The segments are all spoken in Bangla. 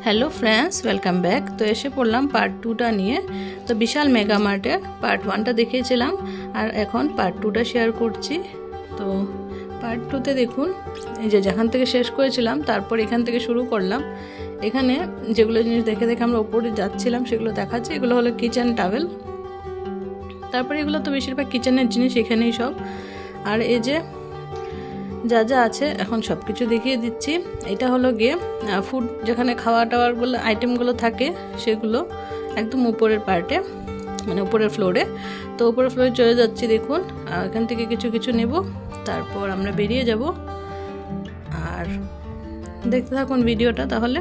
Hello friends welcome back. तो एसे पड़लाम पार्ट 2टा निये। तो विशाल मेगा मार्टे पार्ट 1टा देखिएছিলাম আর এখন পার্ট 2টা শেয়ার করছি। তো পার্ট 2তে দেখুন এই যে যেখান থেকে শেষ করেছিলাম তারপর এখান থেকে শুরু করলাম। এখানে যেগুলো জিনিস দেখে দেখে আমরা উপরে যাচ্ছিলাম সেগুলো দেখাচ্ছি। এগুলো হলো কিচেন টাওয়েল। তারপর এগুলো তো বেশিরভাগ কিচেনের জিনিস এখানেই সব। আর এই যে যা যা আছে এখন সব কিছু দেখিয়ে দিচ্ছি। এটা হলো গিয়ে ফুড যেখানে খাওয়া টাওয়ারগুলো আইটেমগুলো থাকে সেগুলো একদম উপরের পার্টে মানে উপরের ফ্লোরে। তো উপরের ফ্লোরে চলে যাচ্ছি দেখুন। এখান থেকে কিছু কিছু নেব তারপর আমরা বেরিয়ে যাব। আর দেখতে থাকুন ভিডিওটা তাহলে।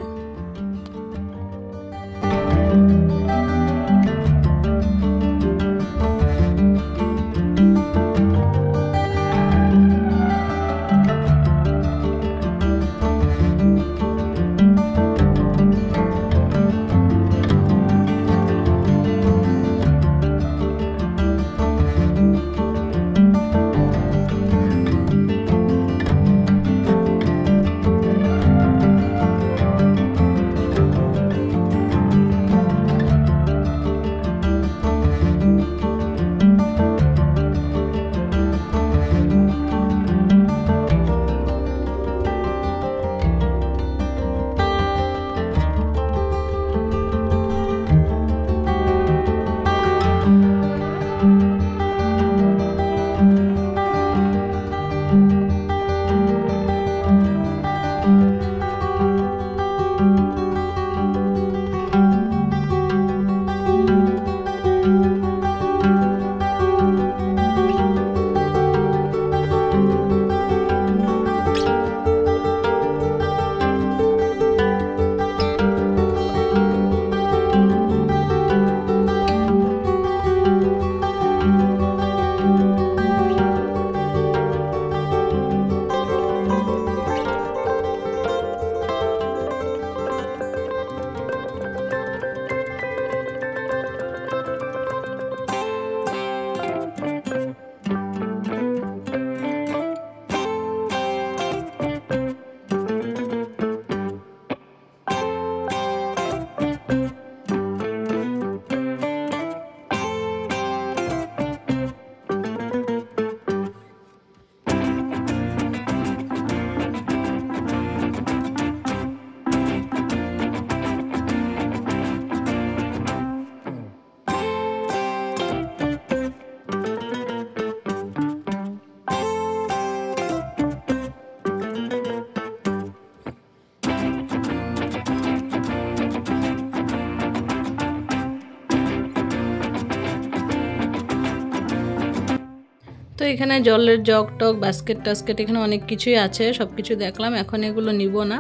তো এখানে জলের জগ টগ বাস্কেট টাস্কেট এখানে অনেক কিছুই আছে, সব কিছু দেখলাম। এখন এগুলো নিব না,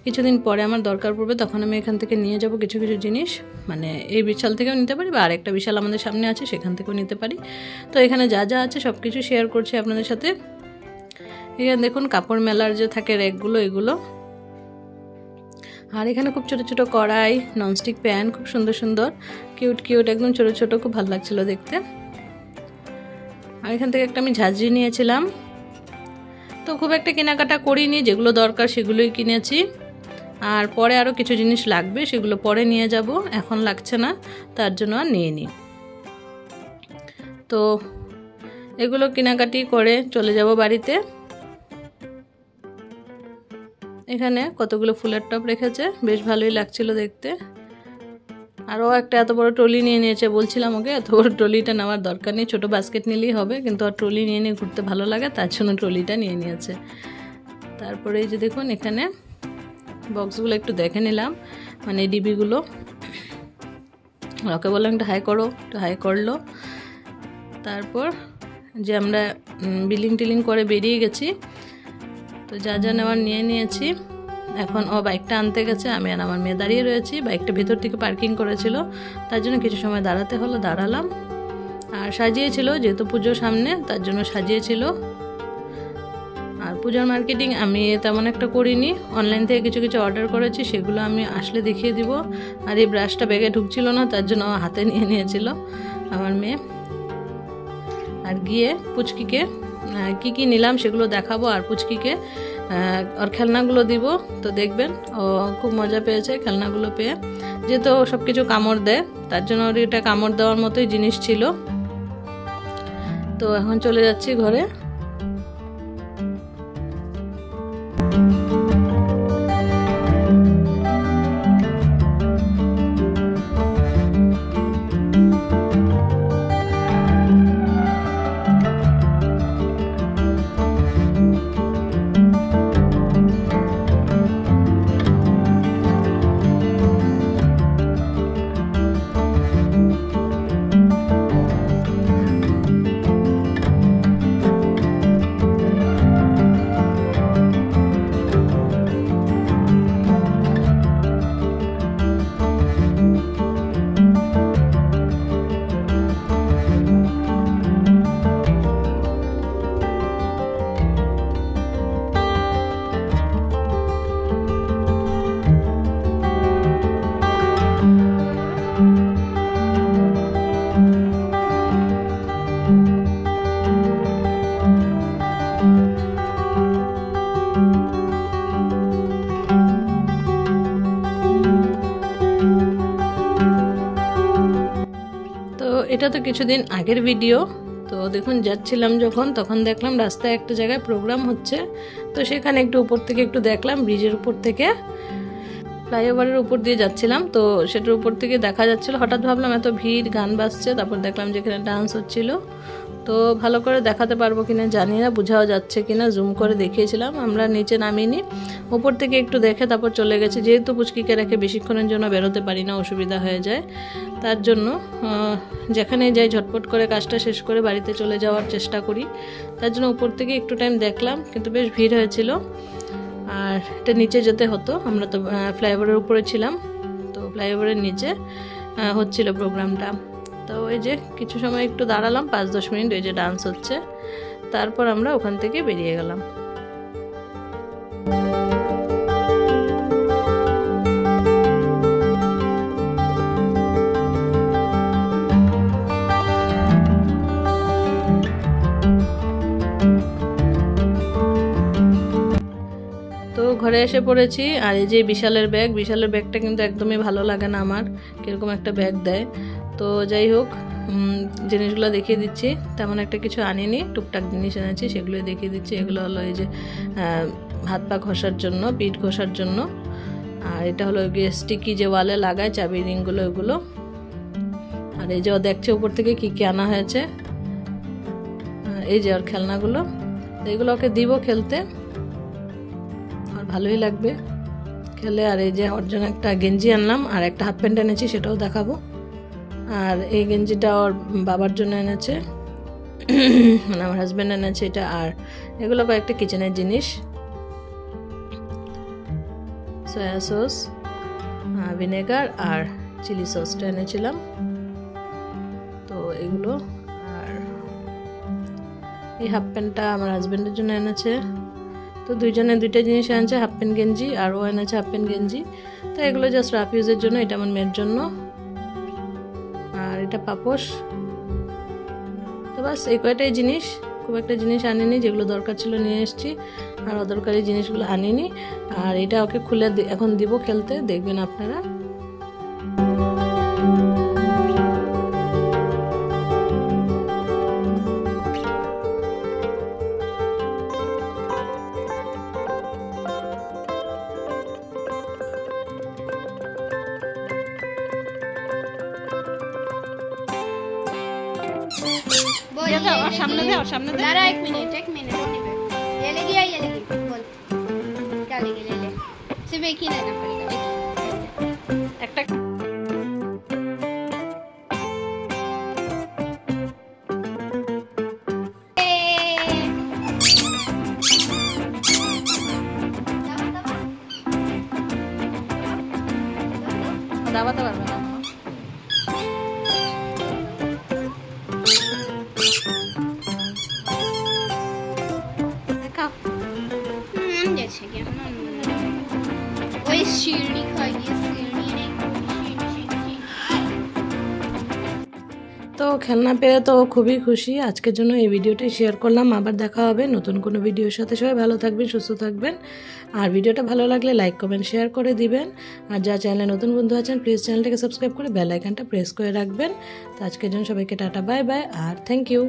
কিছুদিন পরে আমার দরকার পড়বে তখন আমি এখান থেকে নিয়ে যাব কিছু কিছু জিনিস। মানে এই বিশাল থেকেও নিতে পারি বা আরেকটা বিশাল আমাদের সামনে আছে সেখান থেকেও নিতে পারি। তো এখানে যা যা আছে সব কিছু শেয়ার করছি আপনাদের সাথে। এখানে দেখুন কাপড় মেলার যে থাকে র্যাকগুলো এগুলো। আর এখানে খুব ছোট ছোট কড়াই, ননস্টিক প্যান, খুব সুন্দর সুন্দর কিউট কিউট একদম ছোট ছোট, খুব ভালো লাগছিল দেখতে। আর এখান থেকে একটা আমি ঝাঁঝরি নিয়েছিলাম। তো খুব একটা কেনাকাটা করিনি, যেগুলো দরকার সেগুলোই কিনেছি। আর পরে আরও কিছু জিনিস লাগবে সেগুলো পরে নিয়ে যাব, এখন লাগছে না তার জন্য আর নিয়ে নিই। তো এগুলো কেনাকাটি করে চলে যাব বাড়িতে। এখানে কতগুলো ফুলের টব রেখেছে, বেশ ভালোই লাগছিল দেখতে। আরও একটা এত বড় ট্রলি নিয়ে নিয়েছে, বলছিলাম ওকে এত বড় ট্রলিটা নেওয়ার দরকার নেই, ছোটো বাস্কেট নিলেই হবে, কিন্তু আর ট্রলি নিয়ে নিয়ে ঘুরতে ভালো লাগে তার জন্য ট্রলিটা নিয়ে নিয়েছে। তারপরে এই যে দেখুন এখানে বক্সগুলো একটু দেখে নিলাম, মানে ডিবিগুলো। ওকে বললাম একটু হাই করো, একটু হাই করলো। তারপর যে আমরা বিলিং টিলিং করে বেরিয়ে গেছি। তো যা যা নেওয়ার নিয়ে নিয়েছি। এখন ও বাইকটা আনতে গেছে, আমি আর আমার মেয়ে দাঁড়িয়ে রয়েছি। বাইকটা ভেতর থেকে পার্কিং করেছিল তার জন্য কিছু সময় দাঁড়াতে হলো, দাঁড়ালাম। আর সাজিয়েছিল যেহেতু পুজো সামনে তার জন্য সাজিয়েছিল। আর পূজার মার্কেটিং আমি তেমন একটা করিনি, অনলাইন থেকে কিছু কিছু অর্ডার করেছি, সেগুলো আমি আসলে দেখিয়ে দিব। আর এই ব্রাশটা ব্যাগে ঢুকছিল না তার জন্য হাতে নিয়ে নিয়েছিল আমার মেয়ে। আর গিয়ে পুচকিকে কি কি নিলাম সেগুলো দেখাবো। আর পুচকিকে ওর খেলনাগুলো দিব। তো দেখবেন ও খুব মজা পেয়েছে খেলনাগুলো পেয়ে, যেহেতু সব কিছু কামড় দেয় তার জন্য ওর এটা কামড় দেওয়ার মতোই জিনিস ছিল। তো এখন চলে যাচ্ছি ঘরে। এটা তো কিছুদিন আগের ভিডিও। তো দেখুন যাচ্ছিলাম যখন, তখন দেখলাম রাস্তায় একটা জায়গায় প্রোগ্রাম হচ্ছে। তো সেখানে একটু উপর থেকে একটু দেখলাম, ব্রিজের উপর থেকে ফ্লাইওভারের উপর দিয়ে যাচ্ছিলাম। তো সেটার উপর থেকে দেখা যাচ্ছিল, হঠাৎ ভাবলাম এত ভিড়, গান বাজছে, তারপর দেখলাম যে এখানে ডান্স হচ্ছিল। তো ভালো করে দেখাতে পারবো কিনা জানি না, বোঝাও যাচ্ছে কিনা, জুম করে দেখিয়েছিলাম। আমরা নিচে নামিনি, উপর থেকে একটু দেখে তারপর চলে গেছি, যেহেতু পুচকিকে রেখে বেশিক্ষণের জন্য বেরোতে পারি না, অসুবিধা হয়ে যায়। তার জন্য যেখানে যাই ঝটপট করে কাজটা শেষ করে বাড়িতে চলে যাওয়ার চেষ্টা করি। তার জন্য উপর থেকে একটু টাইম দেখলাম, কিন্তু বেশ ভিড় হয়েছিল। আর এটা নিচে যেতে হতো, আমরা তো ফ্লাইওভারের উপরে ছিলাম, তো ফ্লাইওভারের নিচে হচ্ছিল প্রোগ্রামটা। তো ওই যে কিছু সময় একটু দাঁড়ালাম, 5-10 মিনিট, ওই যে ডান্স হচ্ছে, তারপর আমরা ওখান থেকে বেরিয়ে গেলাম। তো ঘরে এসে পড়েছি। আর এই যে বিশালের ব্যাগটা কিন্তু একদমই ভালো লাগে না আমার, কিরকম একটা ব্যাগ দেয়। তো যাই হোক, জিনিসগুলো দেখিয়ে দিচ্ছি। তেমন একটা কিছু আনিনি, টুকটাক জিনিস এনেছি, সেগুলোই দেখিয়ে দিচ্ছি। এগুলো হলো এই যে হাত পা ঘষার জন্য, পিঠ ঘষার জন্য। আর এটা হলো গিয়ে স্টিকি যে ওয়ালে লাগায় চাবি রিংগুলো, এগুলো। আর এই যে ও দেখছে উপর থেকে কি কি আনা হয়েছে, এই যে ওর খেলনাগুলো। এগুলো ওকে দিব খেলতে, আর ভালোই লাগবে খেলে। আর এই যে ওর জন্য একটা গেঞ্জি আনলাম, আর একটা হাফ প্যান্ট এনেছি, সেটাও দেখাবো। আর এই গেঞ্জিটা ওর বাবার জন্য এনেছে, মানে আমার হাজব্যান্ড এনেছে এটা। আর এগুলো কয়েকটা কিচেনের জিনিস, সয়া সস, ভিনেগার আর চিলি সসটা এনেছিলাম। তো এগুলো। আর এই হাফ প্যান্টটা আমার হাজব্যান্ডের জন্য এনেছে। তো দুইজনে দুইটা জিনিস এনেছে, হাফ প্যান্ট গেঞ্জি, আর ও এনেছে হাফ প্যান্ট গেঞ্জি। তো এগুলো জাস্ট রাফ ইউজের জন্য, এটা আমার মেয়ের জন্য। আর এটা পাপোশ। তো বাস এই কয়টাই জিনিস, খুব একটা জিনিস আনিনি, যেগুলো দরকার ছিল নিয়ে এসেছি, আর অদরকারি জিনিসগুলো আনিনি। আর এটা ওকে খুলে এখন দিব খেলতে, দেখবেন আপনারা। सामने दे और सामने दे। दारा एक मिनट होने पे। ये लेगी बोल क्या लेगी, ले ले, सिर्फ एक ही लेना पड़ेगा, एक দাবাতে পারবে না। তো তো খেলনা পেয়ে তো খুবই খুশি। আজকের জন্য এই ভিডিওটাই শেয়ার করলাম। আবার দেখা হবে নতুন কোনো ভিডিওর সাথে। সবাই ভালো থাকবেন, সুস্থ থাকবেন। আর ভিডিওটা ভালো লাগলে লাইক কমেন্ট শেয়ার করে দিবেন। আর যা চ্যানেলে নতুন বন্ধু আছেন প্লিজ চ্যানেলটাকে সাবস্ক্রাইব করে বেল আইকনটা প্রেস করে রাখবেন। তো আজকের জন্য সবাইকে টাটা বাই বাই আর থ্যাংক ইউ।